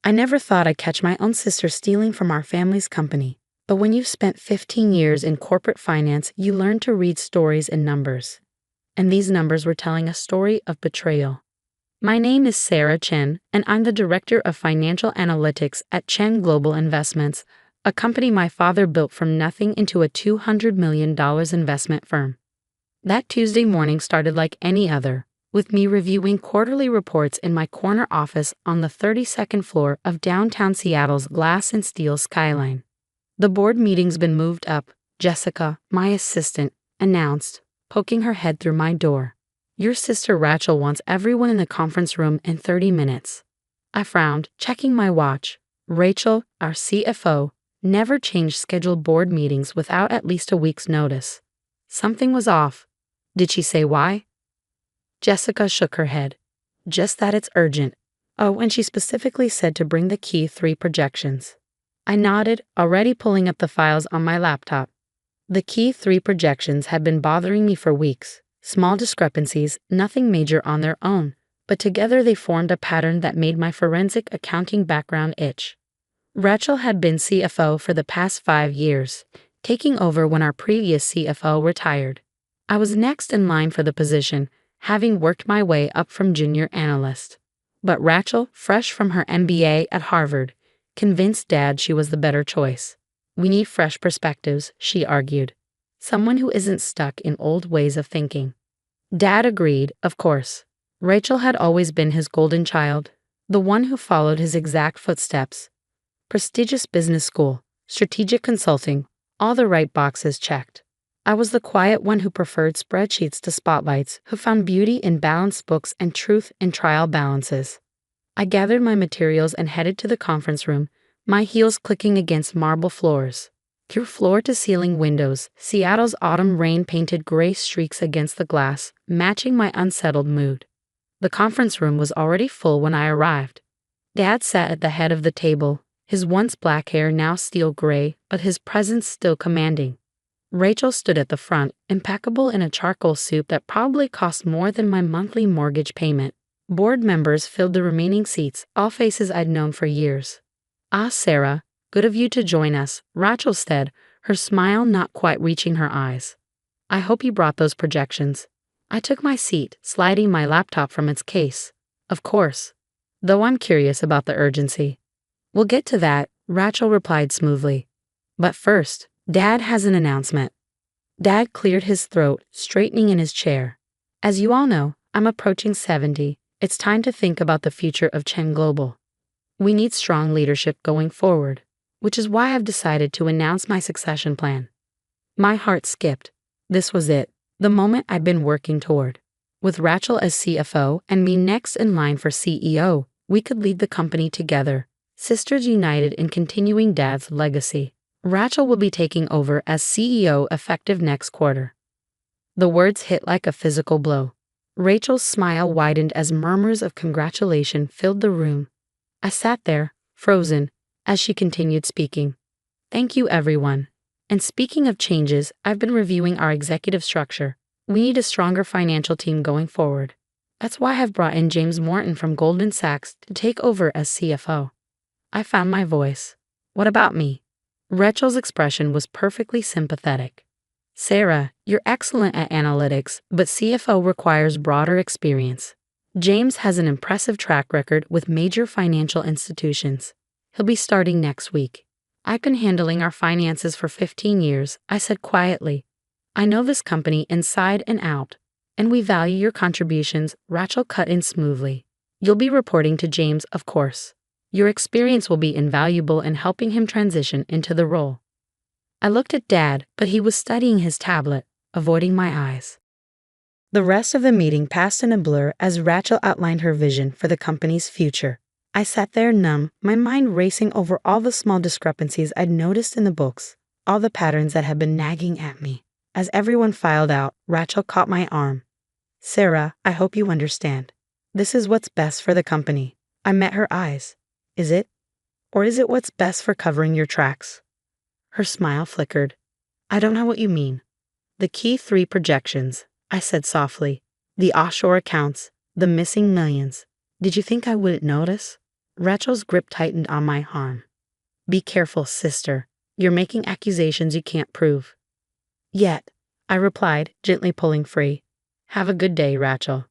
I never thought I'd catch my own sister stealing from our family's company. But when you've spent 15 years in corporate finance, you learn to read stories and numbers. And these numbers were telling a story of betrayal. My name is Sarah Chen, and I'm the Director of Financial Analytics at Chen Global Investments, a company my father built from nothing into a $200 million investment firm. That Tuesday morning started like any other, with me reviewing quarterly reports in my corner office on the 32nd floor of downtown Seattle's glass and steel skyline. The board meeting's been moved up, Jessica, my assistant, announced, poking her head through my door. Your sister Rachel wants everyone in the conference room in 30 minutes. I frowned, checking my watch. Rachel, our CFO, never changed scheduled board meetings without at least a week's notice. Something was off. Did she say why? Jessica shook her head. Just that it's urgent. Oh, and she specifically said to bring the key 3 projections. I nodded, already pulling up the files on my laptop. The key 3 projections had been bothering me for weeks. Small discrepancies, nothing major on their own, but together they formed a pattern that made my forensic accounting background itch. Rachel had been CFO for the past 5 years, taking over when our previous CFO retired. I was next in line for the position, having worked my way up from junior analyst. But Rachel, fresh from her MBA at Harvard, convinced Dad she was the better choice. We need fresh perspectives, she argued. Someone who isn't stuck in old ways of thinking. Dad agreed, of course. Rachel had always been his golden child, the one who followed his exact footsteps. Prestigious business school, strategic consulting, all the right boxes checked. I was the quiet one who preferred spreadsheets to spotlights, who found beauty in balanced books and truth in trial balances. I gathered my materials and headed to the conference room, my heels clicking against marble floors. Through floor-to-ceiling windows, Seattle's autumn rain painted gray streaks against the glass, matching my unsettled mood. The conference room was already full when I arrived. Dad sat at the head of the table, his once black hair now steel gray, but his presence still commanding. Rachel stood at the front, impeccable in a charcoal suit that probably cost more than my monthly mortgage payment. Board members filled the remaining seats, all faces I'd known for years. Ah, Sarah, good of you to join us, Rachel said, her smile not quite reaching her eyes. I hope you brought those projections. I took my seat, sliding my laptop from its case. Of course. Though I'm curious about the urgency. We'll get to that, Rachel replied smoothly. But first, Dad has an announcement. Dad cleared his throat, straightening in his chair. As you all know, I'm approaching 70. It's time to think about the future of Chen Global. We need strong leadership going forward, which is why I've decided to announce my succession plan. My heart skipped. This was it, the moment I'd been working toward. With Rachel as CFO and me next in line for CEO, we could lead the company together, sisters united in continuing Dad's legacy. Rachel will be taking over as CEO effective next quarter. The words hit like a physical blow. Rachel's smile widened as murmurs of congratulation filled the room. I sat there, frozen, as she continued speaking. Thank you, everyone. And speaking of changes, I've been reviewing our executive structure. We need a stronger financial team going forward. That's why I've brought in James Morton from Goldman Sachs to take over as CFO. I found my voice. What about me? Rachel's expression was perfectly sympathetic. Sarah, you're excellent at analytics, but CFO requires broader experience. James has an impressive track record with major financial institutions. He'll be starting next week. I've been handling our finances for 15 years, I said quietly. I know this company inside and out, and we value your contributions, Rachel cut in smoothly. You'll be reporting to James, of course. Your experience will be invaluable in helping him transition into the role. I looked at Dad, but he was studying his tablet, avoiding my eyes. The rest of the meeting passed in a blur as Rachel outlined her vision for the company's future. I sat there numb, my mind racing over all the small discrepancies I'd noticed in the books, all the patterns that had been nagging at me. As everyone filed out, Rachel caught my arm. Sarah, I hope you understand. This is what's best for the company. I met her eyes. Is it? Or is it what's best for covering your tracks? Her smile flickered. I don't know what you mean. The key 3 projections, I said softly. The offshore accounts, the missing millions. Did you think I wouldn't notice? Rachel's grip tightened on my arm. Be careful, sister. You're making accusations you can't prove. Yet, I replied, gently pulling free. Have a good day, Rachel.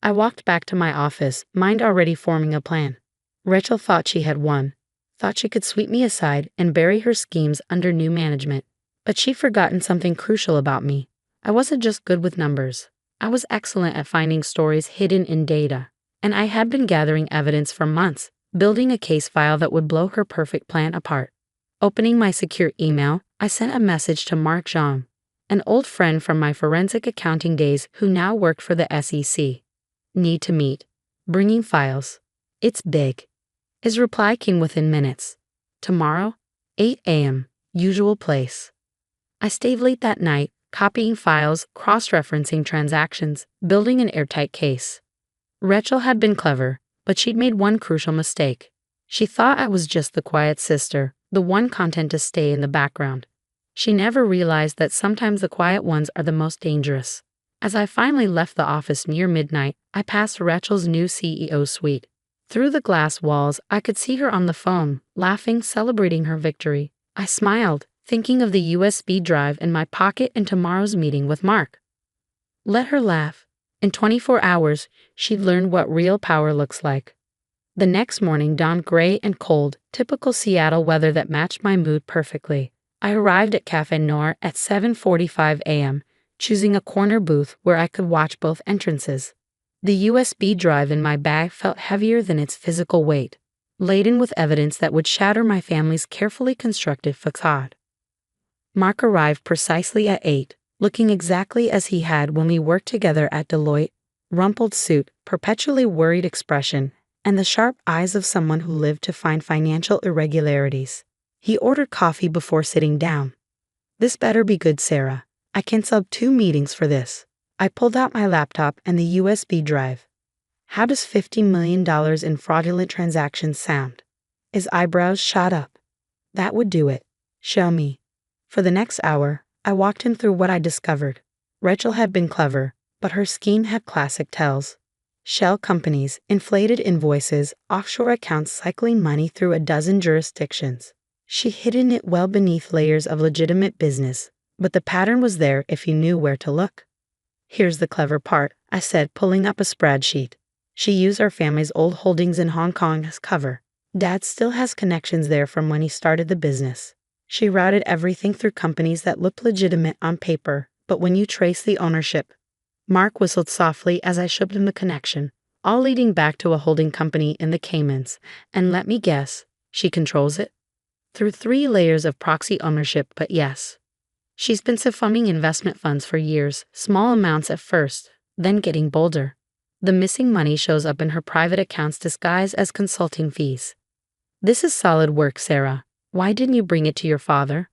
I walked back to my office, mind already forming a plan. Rachel thought she had won, thought she could sweep me aside and bury her schemes under new management. But she'd forgotten something crucial about me. I wasn't just good with numbers. I was excellent at finding stories hidden in data. And I had been gathering evidence for months, building a case file that would blow her perfect plan apart. Opening my secure email, I sent a message to Mark Jean, an old friend from my forensic accounting days who now worked for the SEC. Need to meet. Bringing files. It's big. His reply came within minutes. Tomorrow, 8 a.m., usual place. I stayed late that night, copying files, cross-referencing transactions, building an airtight case. Rachel had been clever, but she'd made one crucial mistake. She thought I was just the quiet sister, the one content to stay in the background. She never realized that sometimes the quiet ones are the most dangerous. As I finally left the office near midnight, I passed Rachel's new CEO suite. Through the glass walls, I could see her on the phone, laughing, celebrating her victory. I smiled, thinking of the USB drive in my pocket and tomorrow's meeting with Mark. Let her laugh. In 24 hours, she'd learned what real power looks like. The next morning dawned gray and cold, typical Seattle weather that matched my mood perfectly. I arrived at Café Noir at 7:45 a.m., choosing a corner booth where I could watch both entrances. The USB drive in my bag felt heavier than its physical weight, laden with evidence that would shatter my family's carefully constructed facade. Mark arrived precisely at 8, looking exactly as he had when we worked together at Deloitte, rumpled suit, perpetually worried expression, and the sharp eyes of someone who lived to find financial irregularities. He ordered coffee before sitting down. This better be good, Sarah. I canceled 2 meetings for this. I pulled out my laptop and the USB drive. How does $50 million in fraudulent transactions sound? His eyebrows shot up. That would do it. Show me. For the next hour, I walked him through what I discovered. Rachel had been clever, but her scheme had classic tells. Shell companies, inflated invoices, offshore accounts cycling money through a dozen jurisdictions. She'd hidden it well beneath layers of legitimate business, but the pattern was there if you knew where to look. Here's the clever part, I said, pulling up a spreadsheet. She used our family's old holdings in Hong Kong as cover. Dad still has connections there from when he started the business. She routed everything through companies that looked legitimate on paper, but when you trace the ownership. Mark whistled softly as I showed him the connection, all leading back to a holding company in the Caymans, and let me guess, she controls it? Through 3 layers of proxy ownership, but yes. She's been siphonning investment funds for years, small amounts at first, then getting bolder. The missing money shows up in her private accounts disguised as consulting fees. This is solid work, Sarah. Why didn't you bring it to your father?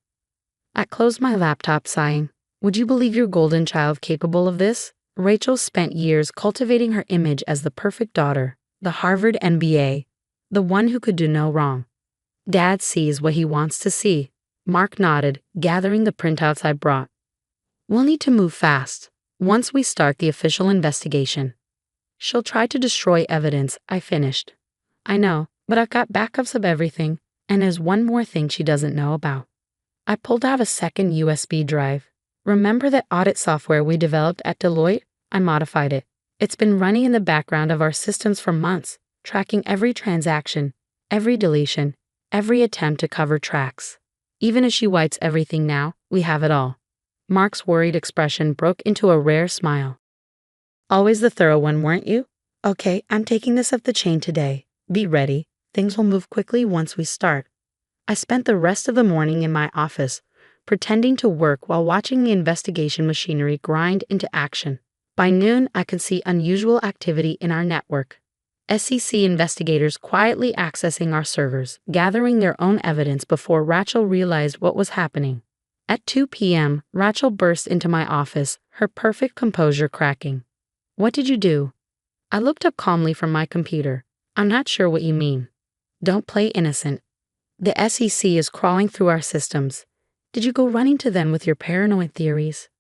I closed my laptop, sighing. Would you believe your golden child capable of this? Rachel spent years cultivating her image as the perfect daughter, the Harvard MBA, the one who could do no wrong. Dad sees what he wants to see. Mark nodded, gathering the printouts I brought. We'll need to move fast, once we start the official investigation. She'll try to destroy evidence, I finished. I know, but I've got backups of everything, and there's one more thing she doesn't know about. I pulled out a second USB drive. Remember that audit software we developed at Deloitte? I modified it. It's been running in the background of our systems for months, tracking every transaction, every deletion, every attempt to cover tracks. Even as she wipes everything now, we have it all. Mark's worried expression broke into a rare smile. Always the thorough one, weren't you? Okay, I'm taking this up the chain today. Be ready. Things will move quickly once we start. I spent the rest of the morning in my office, pretending to work while watching the investigation machinery grind into action. By noon, I could see unusual activity in our network. SEC investigators quietly accessing our servers, gathering their own evidence before Rachel realized what was happening. At 2 p.m., Rachel burst into my office, her perfect composure cracking. What did you do? I looked up calmly from my computer. I'm not sure what you mean. Don't play innocent. The SEC is crawling through our systems. Did you go running to them with your paranoid theories?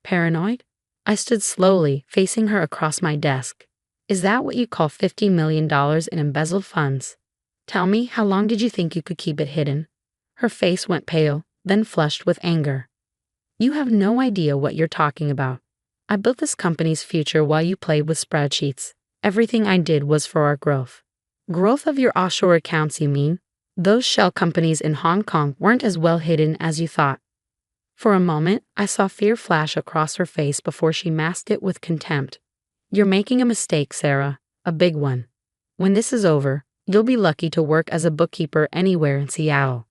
Paranoid? I stood slowly, facing her across my desk. Is that what you call $50 million in embezzled funds? Tell me, how long did you think you could keep it hidden? Her face went pale, then flushed with anger. You have no idea what you're talking about. I built this company's future while you played with spreadsheets. Everything I did was for our growth. Growth of your offshore accounts, you mean? Those shell companies in Hong Kong weren't as well hidden as you thought. For a moment, I saw fear flash across her face before she masked it with contempt. You're making a mistake, Sarah, a big one. When this is over, you'll be lucky to work as a bookkeeper anywhere in Seattle.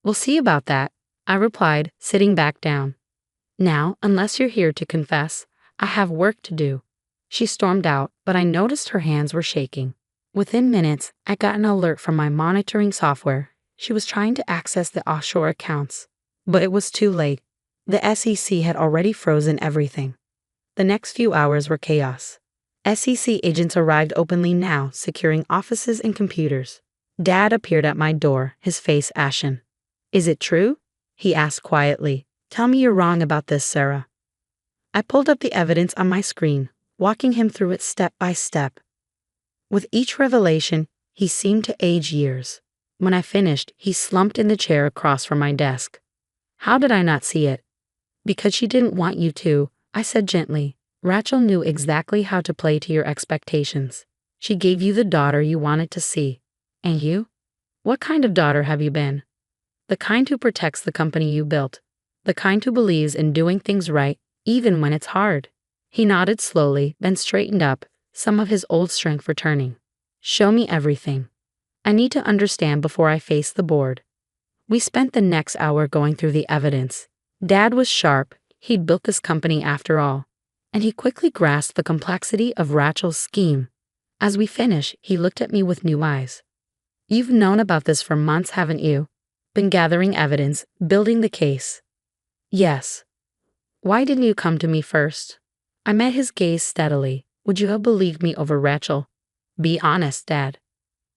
We'll see about that, I replied, sitting back down. Now, unless you're here to confess, I have work to do. She stormed out, but I noticed her hands were shaking. Within minutes, I got an alert from my monitoring software. She was trying to access the offshore accounts. But it was too late. The SEC had already frozen everything. The next few hours were chaos. SEC agents arrived openly now, securing offices and computers. Dad appeared at my door, his face ashen. Is it true? He asked quietly. Tell me you're wrong about this, Sarah. I pulled up the evidence on my screen, walking him through it step by step. With each revelation, he seemed to age years. When I finished, he slumped in the chair across from my desk. How did I not see it? Because she didn't want you to, I said gently. Rachel knew exactly how to play to your expectations. She gave you the daughter you wanted to see. And you? What kind of daughter have you been? The kind who protects the company you built. The kind who believes in doing things right, even when it's hard. He nodded slowly, then straightened up, some of his old strength returning. Show me everything. I need to understand before I face the board. We spent the next hour going through the evidence. Dad was sharp. He'd built this company after all. And he quickly grasped the complexity of Rachel's scheme. As we finished, he looked at me with new eyes. You've known about this for months, haven't you? Been gathering evidence, building the case. Yes. Why didn't you come to me first? I met his gaze steadily. Would you have believed me over Rachel? Be honest, Dad.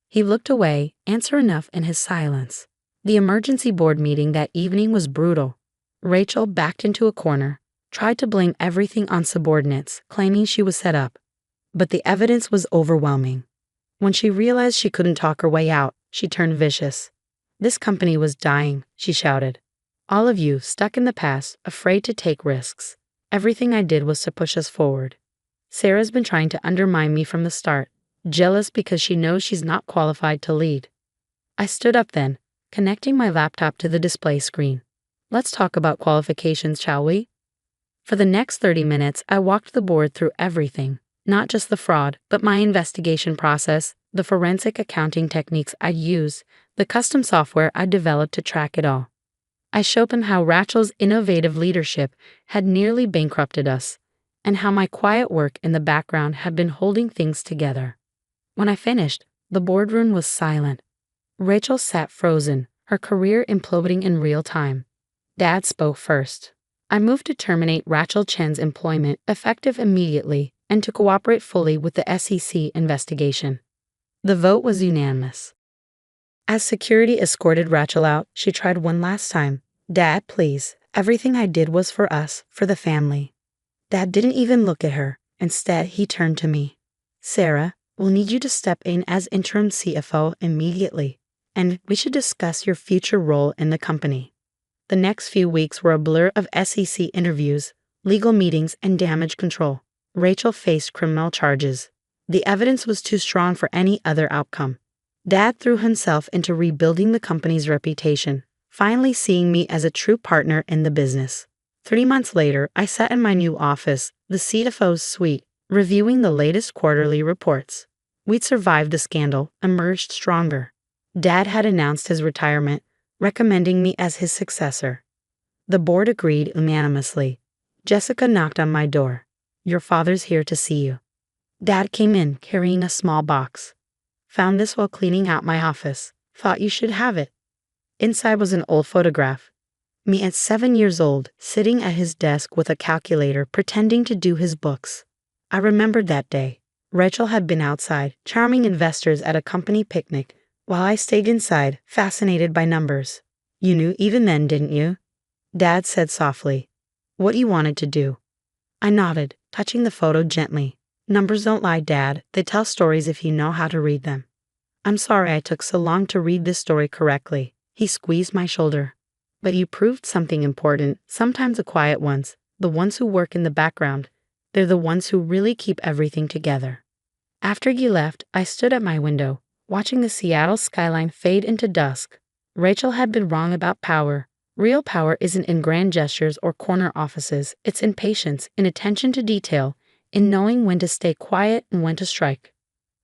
He looked away, answer enough in his silence. The emergency board meeting that evening was brutal. Rachel backed into a corner, tried to blame everything on subordinates, claiming she was set up. But the evidence was overwhelming. When she realized she couldn't talk her way out, she turned vicious. This company was dying, she shouted. All of you, stuck in the past, afraid to take risks. Everything I did was to push us forward. Sarah's been trying to undermine me from the start, jealous because she knows she's not qualified to lead. I stood up then, connecting my laptop to the display screen. Let's talk about qualifications, shall we? For the next 30 minutes, I walked the board through everything, not just the fraud, but my investigation process, the forensic accounting techniques I'd used, the custom software I'd developed to track it all. I showed them how Rachel's innovative leadership had nearly bankrupted us, and how my quiet work in the background had been holding things together. When I finished, the boardroom was silent. Rachel sat frozen, her career imploding in real time. Dad spoke first. I moved to terminate Rachel Chen's employment effective immediately and to cooperate fully with the SEC investigation. The vote was unanimous. As security escorted Rachel out, she tried one last time. Dad, please. Everything I did was for us, for the family. Dad didn't even look at her. Instead, he turned to me. Sarah, we'll need you to step in as interim CFO immediately, and we should discuss your future role in the company. The next few weeks were a blur of SEC interviews, legal meetings, and damage control. Rachel faced criminal charges. The evidence was too strong for any other outcome. Dad threw himself into rebuilding the company's reputation, finally seeing me as a true partner in the business. 3 months later, I sat in my new office, the CFO's suite, reviewing the latest quarterly reports. We'd survived the scandal, emerged stronger. Dad had announced his retirement, recommending me as his successor. The board agreed unanimously. Jessica knocked on my door. Your father's here to see you. Dad came in, carrying a small box. Found this while cleaning out my office. Thought you should have it. Inside was an old photograph. Me at 7 years old, sitting at his desk with a calculator, pretending to do his books. I remembered that day. Rachel had been outside, charming investors at a company picnic, while I stayed inside, fascinated by numbers. You knew even then, didn't you? Dad said softly. What you wanted to do. I nodded, touching the photo gently. Numbers don't lie, Dad. They tell stories if you know how to read them. I'm sorry I took so long to read this story correctly. He squeezed my shoulder. But you proved something important, sometimes the quiet ones, the ones who work in the background. They're the ones who really keep everything together. After you left, I stood at my window, watching the Seattle skyline fade into dusk. Rachel had been wrong about power. Real power isn't in grand gestures or corner offices. It's in patience, in attention to detail, in knowing when to stay quiet and when to strike.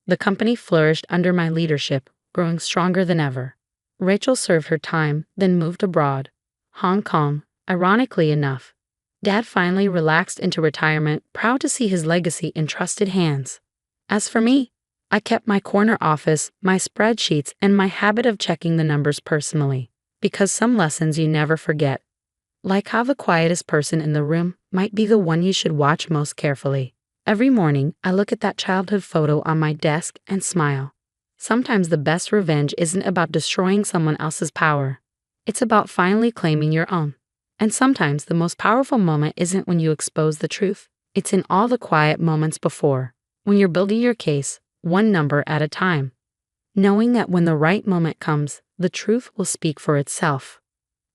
The company flourished under my leadership, growing stronger than ever. Rachel served her time, then moved abroad. Hong Kong, ironically enough. Dad finally relaxed into retirement, proud to see his legacy in trusted hands. As for me, I kept my corner office, my spreadsheets, and my habit of checking the numbers personally, because some lessons you never forget. Like how the quietest person in the room might be the one you should watch most carefully. Every morning, I look at that childhood photo on my desk and smile. Sometimes the best revenge isn't about destroying someone else's power. It's about finally claiming your own. And sometimes the most powerful moment isn't when you expose the truth. It's in all the quiet moments before, when you're building your case, one number at a time. Knowing that when the right moment comes, the truth will speak for itself.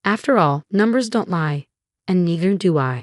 After all, numbers don't lie, and neither do I.